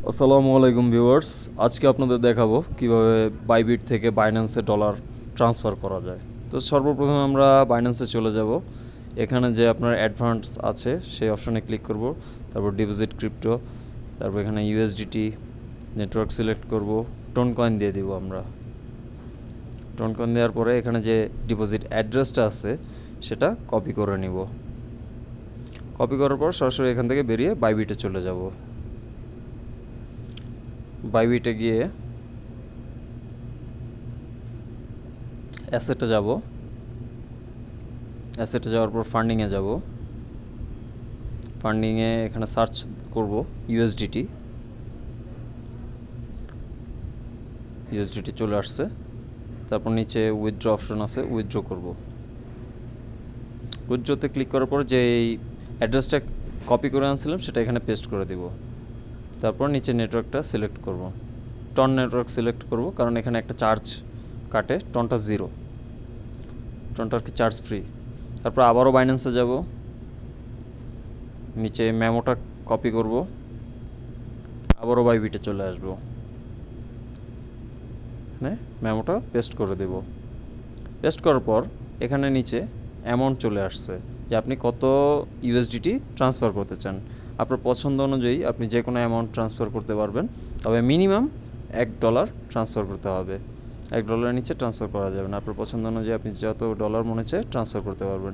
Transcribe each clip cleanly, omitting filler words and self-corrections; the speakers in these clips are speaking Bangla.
আসসালামু আলাইকুম ভিউয়ার্স, আজকে আপনাদের দেখাবো কিভাবে বাইবিট থেকে বাইন্যান্সে ডলার ট্রান্সফার করা যায়। তো সর্বপ্রথমে আমরা বাইন্যান্সে চলে যাব। এখানে যে আপনার অ্যাডভান্স আছে সেই অপশনে ক্লিক করব, তারপর ডিপোজিট ক্রিপ্টো, তারপর এখানে ইউএসডিটি নেটওয়ার্ক সিলেক্ট করব, টোন কয়েন দিয়ে দিব। আমরা টোন কয়েন দেওয়ার পরে এখানে যে ডিপোজিট অ্যাড্রেসটা আছে সেটা কপি করে নিব। কপি করার পর সরাসরি এখান থেকে বেরিয়ে বাইবিটে চলে যাব। বাইবিটে গিয়ে অ্যাসেটে যাব। অ্যাসেটে যাওয়ার পর ফান্ডিংয়ে যাব। ফান্ডিংয়ে এখানে সার্চ করব ইউএসডিটি। ইউএসডিটি চলে আসছে। তারপর নিচে উইথড্র অপশন আছে, উইথড্র করব। উইথড্রতে ক্লিক করার পর যে এই অ্যাড্রেসটা কপি করে আনছিলাম সেটা এখানে পেস্ট করে দিব। তারপর নিচে নেটওয়ার্কটা সিলেক্ট করব। টন নেটওয়ার্ক সিলেক্ট করব, কারণ এখানে একটা চার্জ কাটে, টনটা 0, টনটা কি চার্জ ফ্রি। তারপর আবারও বাইন্যান্সে যাব, নিচে মেমোটা কপি করব, আবারও বাইবিটে চলে আসবো, এখানে মেমোটা পেস্ট করে দেব। পেস্ট করার পর এখানে নিচে অ্যামাউন্ট চলে আসছে যে আপনি কত ইউএসডিটি ট্রান্সফার করতে চান। আপনার পছন্দ অনুযায়ী আপনি যে কোনো অ্যামাউন্ট ট্রান্সফার করতে পারবেন, তবে মিনিমাম $1 ট্রান্সফার করতে হবে। $1 নিচে ট্রান্সফার করা যাবে না। আপনার পছন্দ অনুযায়ী আপনি যত ডলার মনে চায় ট্রান্সফার করতে পারবেন।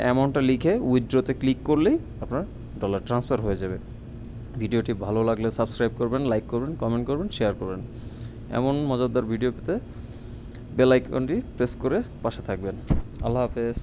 অ্যামাউন্টটা লিখে উইথড্রোতে ক্লিক করলেই আপনার ডলার ট্রান্সফার হয়ে যাবে। ভিডিওটি ভালো লাগলে সাবস্ক্রাইব করবেন, লাইক করবেন, কমেন্ট করবেন, শেয়ার করবেন। এমন মজাদার ভিডিও পেতে বেল আইকনটি প্রেস করে পাশে থাকবেন। আল্লাহ হাফেজ।